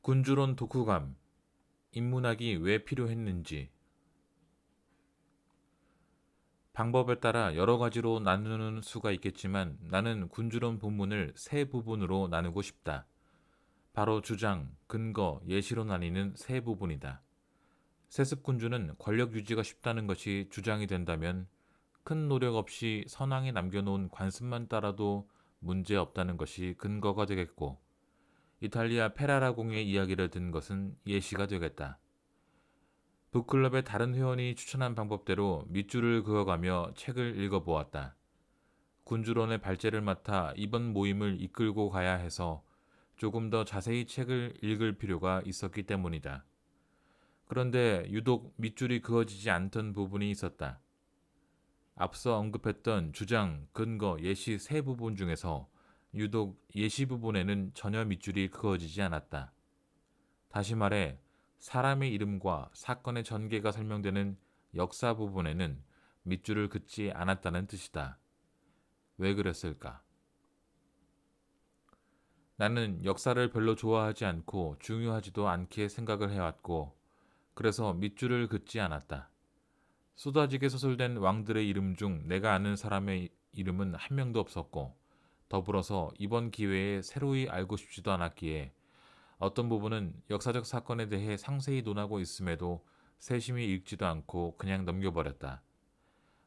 군주론 독후감, 인문학이 왜 필요했는지. 방법에 따라 여러 가지로 나누는 수가 있겠지만 나는 군주론 본문을 세 부분으로 나누고 싶다. 바로 주장, 근거, 예시로 나뉘는 세 부분이다. 세습군주는 권력 유지가 쉽다는 것이 주장이 된다면 큰 노력 없이 선왕에 남겨놓은 관습만 따라도 문제 없다는 것이 근거가 되겠고, 이탈리아 페라라 공의 이야기를 든 것은 예시가 되겠다. 북클럽의 다른 회원이 추천한 방법대로 밑줄을 그어가며 책을 읽어보았다. 군주론의 발제를 맡아 이번 모임을 이끌고 가야 해서 조금 더 자세히 책을 읽을 필요가 있었기 때문이다. 그런데 유독 밑줄이 그어지지 않던 부분이 있었다. 앞서 언급했던 주장, 근거, 예시 세 부분 중에서 유독 예시 부분에는 전혀 밑줄이 그어지지 않았다. 다시 말해 사람의 이름과 사건의 전개가 설명되는 역사 부분에는 밑줄을 긋지 않았다는 뜻이다. 왜 그랬을까? 나는 역사를 별로 좋아하지 않고 중요하지도 않게 생각을 해왔고, 그래서 밑줄을 긋지 않았다. 쏟아지게 소설된 왕들의 이름 중 내가 아는 사람의 이름은 한 명도 없었고, 더불어서 이번 기회에 새로이 알고 싶지도 않았기에 어떤 부분은 역사적 사건에 대해 상세히 논하고 있음에도 세심히 읽지도 않고 그냥 넘겨버렸다.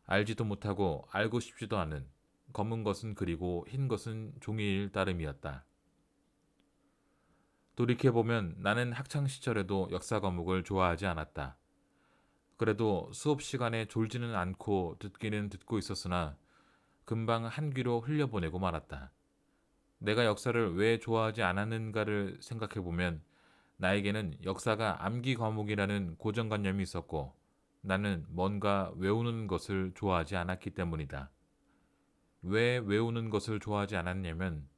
알지도 못하고 알고 싶지도 않은, 검은 것은 그리고 흰 것은 종이일 따름이었다. 돌이켜보면 나는 학창시절에도 역사 과목을 좋아하지 않았다. 그래도 수업 시간에 졸지는 않고 듣기는 듣고 있었으나 금방 한 귀로 흘려보내고 말았다. 내가 역사를 왜 좋아하지 않았는가를 생각해보면 나에게는 역사가 암기 과목이라는 고정관념이 있었고, 나는 뭔가 외우는 것을 좋아하지 않았기 때문이다. 왜 외우는 것을 좋아하지 않았냐면,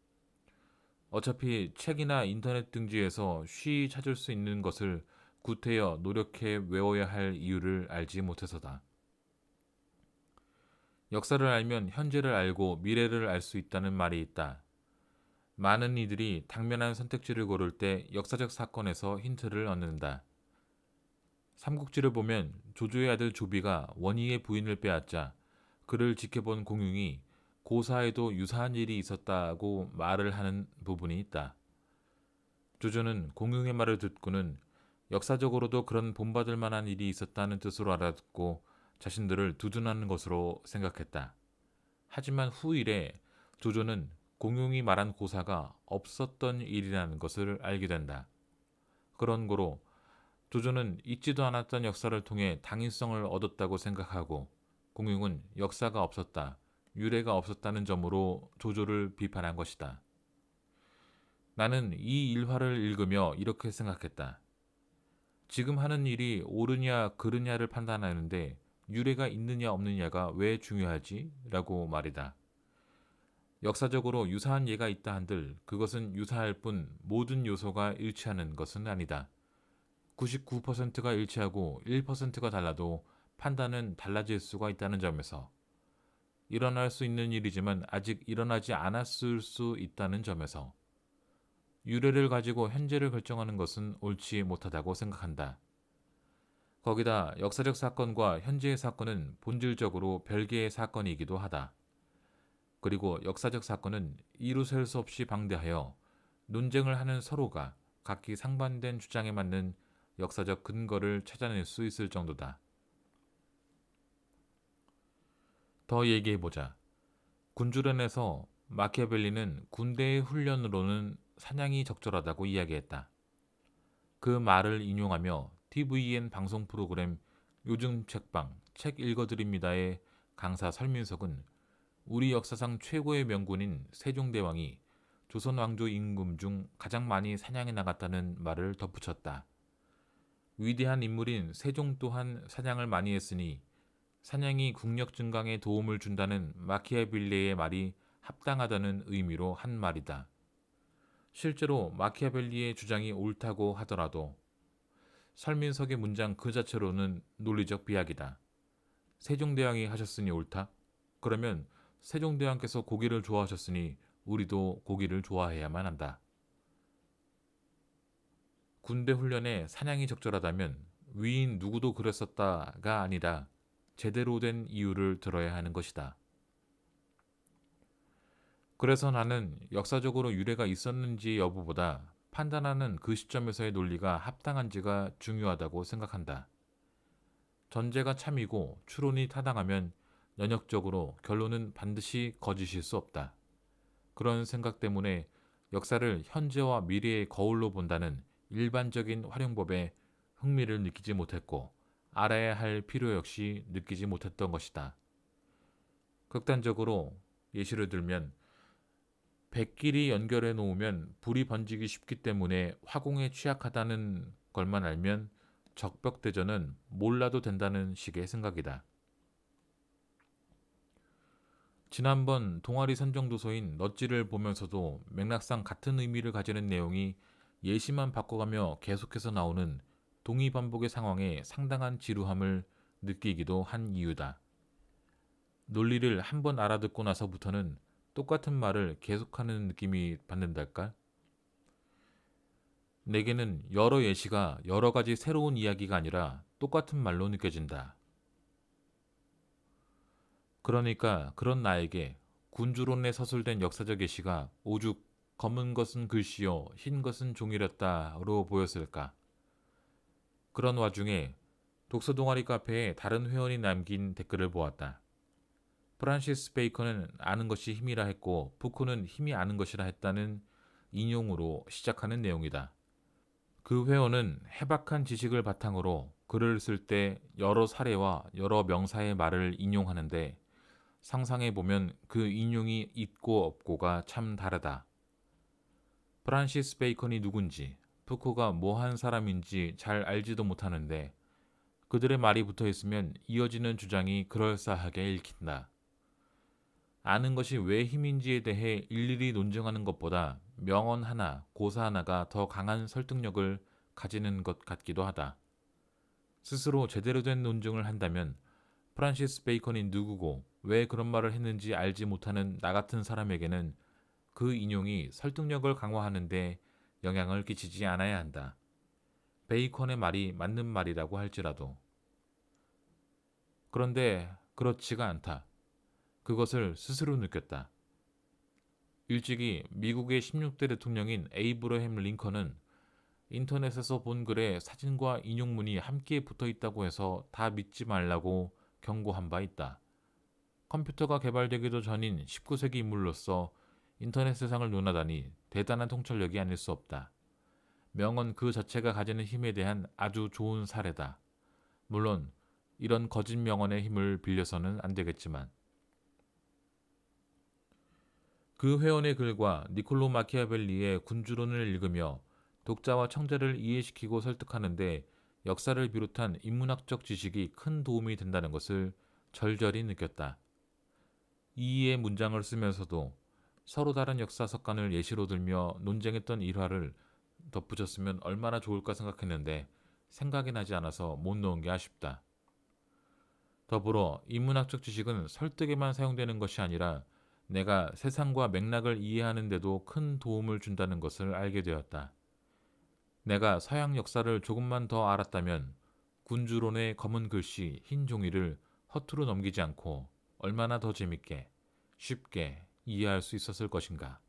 어차피 책이나 인터넷 등지에서 쉬이 찾을 수 있는 것을 구태여 노력해 외워야 할 이유를 알지 못해서다. 역사를 알면 현재를 알고 미래를 알 수 있다는 말이 있다. 많은 이들이 당면한 선택지를 고를 때 역사적 사건에서 힌트를 얻는다. 삼국지를 보면 조조의 아들 조비가 원희의 부인을 빼앗자 그를 지켜본 공용이 고사에도 유사한 일이 있었다고 말을 하는 부분이 있다. 조조는 공용의 말을 듣고는 역사적으로도 그런 본받을 만한 일이 있었다는 뜻으로 알아듣고 자신들을 두둔하는 것으로 생각했다. 하지만 후일에 조조는 공용이 말한 고사가 없었던 일이라는 것을 알게 된다. 그런 고로 조조는 잊지도 않았던 역사를 통해 당위성을 얻었다고 생각하고, 공용은 역사가 없었다, 유래가 없었다는 점으로 조조를 비판한 것이다. 나는 이 일화를 읽으며 이렇게 생각했다. 지금 하는 일이 옳으냐 그르냐를 판단하는데 유래가 있느냐 없느냐가 왜 중요하지? 라고 말이다. 역사적으로 유사한 예가 있다 한들 그것은 유사할 뿐 모든 요소가 일치하는 것은 아니다. 99%가 일치하고 1%가 달라도 판단은 달라질 수가 있다는 점에서, 일어날 수 있는 일이지만 아직 일어나지 않았을 수 있다는 점에서 유래를 가지고 현재를 결정하는 것은 옳지 못하다고 생각한다. 거기다 역사적 사건과 현재의 사건은 본질적으로 별개의 사건이기도 하다. 그리고 역사적 사건은 이루 셀 수 없이 방대하여 논쟁을 하는 서로가 각기 상반된 주장에 맞는 역사적 근거를 찾아낼 수 있을 정도다. 더 얘기해보자. 군주론에서 마키아벨리는 군대의 훈련으로는 사냥이 적절하다고 이야기했다. 그 말을 인용하며 TVN 방송 프로그램 요즘 책방 책 읽어드립니다의 강사 설민석은 우리 역사상 최고의 명군인 세종대왕이 조선 왕조 임금 중 가장 많이 사냥해 나갔다는 말을 덧붙였다. 위대한 인물인 세종 또한 사냥을 많이 했으니 사냥이 국력 증강에 도움을 준다는 마키아벨리의 말이 합당하다는 의미로 한 말이다. 실제로 마키아벨리의 주장이 옳다고 하더라도 설민석의 문장 그 자체로는 논리적 비약이다. 세종대왕이 하셨으니 옳다? 그러면 세종대왕께서 고기를 좋아하셨으니 우리도 고기를 좋아해야만 한다. 군대 훈련에 사냥이 적절하다면 위인 누구도 그랬었다가 아니라 제대로 된 이유를 들어야 하는 것이다. 그래서 나는 역사적으로 유래가 있었는지 여부보다 판단하는 그 시점에서의 논리가 합당한지가 중요하다고 생각한다. 전제가 참이고 추론이 타당하면 연역적으로 결론은 반드시 거짓일 수 없다. 그런 생각 때문에 역사를 현재와 미래의 거울로 본다는 일반적인 활용법에 흥미를 느끼지 못했고 알아야 할 필요 역시 느끼지 못했던 것이다. 극단적으로 예시를 들면 백끼리 연결해 놓으면 불이 번지기 쉽기 때문에 화공에 취약하다는 걸만 알면 적벽대전은 몰라도 된다는 식의 생각이다. 지난번 동아리 선정도서인 넛지를 보면서도 맥락상 같은 의미를 가지는 내용이 예시만 바꿔가며 계속해서 나오는 동의반복의 상황에 상당한 지루함을 느끼기도 한 이유다. 논리를 한번 알아듣고 나서부터는 똑같은 말을 계속하는 느낌이 받는달까? 내게는 여러 예시가 여러 가지 새로운 이야기가 아니라 똑같은 말로 느껴진다. 그러니까 그런 나에게 군주론에 서술된 역사적 예시가 오죽 검은 것은 글씨요 흰 것은 종이랬다로 보였을까. 그런 와중에 독서 동아리 카페에 다른 회원이 남긴 댓글을 보았다. 프란시스 베이컨은 아는 것이 힘이라 했고 푸코는 힘이 아는 것이라 했다는 인용으로 시작하는 내용이다. 그 회원은 해박한 지식을 바탕으로 글을 쓸 때 여러 사례와 여러 명사의 말을 인용하는데 상상해보면 그 인용이 있고 없고가 참 다르다. 프란시스 베이컨이 누군지, 푸코가 뭐한 사람인지 잘 알지도 못하는데 그들의 말이 붙어있으면 이어지는 주장이 그럴싸하게 읽힌다. 아는 것이 왜 힘인지에 대해 일일이 논증하는 것보다 명언 하나, 고사 하나가 더 강한 설득력을 가지는 것 같기도 하다. 스스로 제대로 된 논증을 한다면 프란시스 베이컨이 누구고 왜 그런 말을 했는지 알지 못하는 나 같은 사람에게는 그 인용이 설득력을 강화하는데 영향을 끼치지 않아야 한다. 베이컨의 말이 맞는 말이라고 할지라도. 그런데 그렇지가 않다. 그것을 스스로 느꼈다. 일찍이 미국의 16대 대통령인 에이브러햄 링컨은 인터넷에서 본 글에 사진과 인용문이 함께 붙어 있다고 해서 다 믿지 말라고 경고한 바 있다. 컴퓨터가 개발되기도 전인 19세기 인물로서 인터넷 세상을 논하다니 대단한 통찰력이 아닐 수 없다. 명언 그 자체가 가지는 힘에 대한 아주 좋은 사례다. 물론 이런 거짓 명언의 힘을 빌려서는 안 되겠지만. 그 회원의 글과 니콜로 마키아벨리의 군주론을 읽으며 독자와 청자를 이해시키고 설득하는데 역사를 비롯한 인문학적 지식이 큰 도움이 된다는 것을 절절히 느꼈다. 이의의 문장을 쓰면서도 서로 다른 역사 석간을 예시로 들며 논쟁했던 일화를 덧붙였으면 얼마나 좋을까 생각했는데 생각이 나지 않아서 못 넣은 게 아쉽다. 더불어 인문학적 지식은 설득에만 사용되는 것이 아니라 내가 세상과 맥락을 이해하는 데도 큰 도움을 준다는 것을 알게 되었다. 내가 서양 역사를 조금만 더 알았다면 군주론의 검은 글씨, 흰 종이를 허투루 넘기지 않고 얼마나 더 재밌게, 쉽게 이해할 수 있었을 것인가.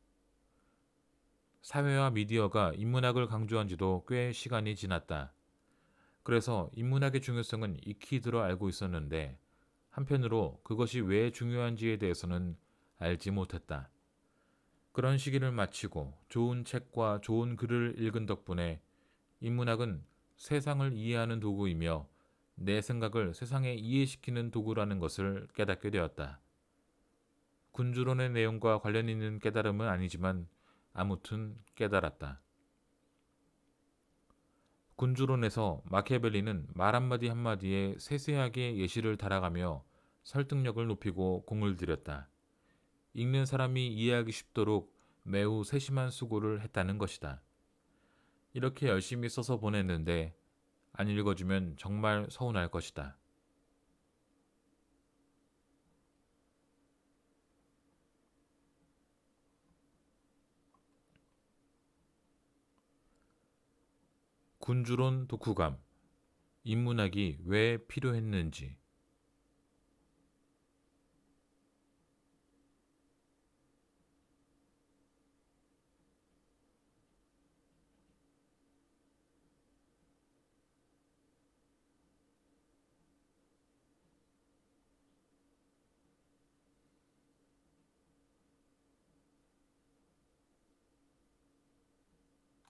사회와 미디어가 인문학을 강조한 지도 꽤 시간이 지났다. 그래서 인문학의 중요성은 익히 들어 알고 있었는데 한편으로 그것이 왜 중요한지에 대해서는 알지 못했다. 그런 시기를 마치고 좋은 책과 좋은 글을 읽은 덕분에 인문학은 세상을 이해하는 도구이며 내 생각을 세상에 이해시키는 도구라는 것을 깨닫게 되었다. 군주론의 내용과 관련 있는 깨달음은 아니지만 아무튼 깨달았다. 군주론에서 마키아벨리는 말 한마디 한마디에 세세하게 예시를 달아가며 설득력을 높이고 공을 들였다. 읽는 사람이 이해하기 쉽도록 매우 세심한 수고를 했다는 것이다. 이렇게 열심히 써서 보냈는데 안 읽어주면 정말 서운할 것이다. 군주론 독후감, 인문학이 왜 필요했는지,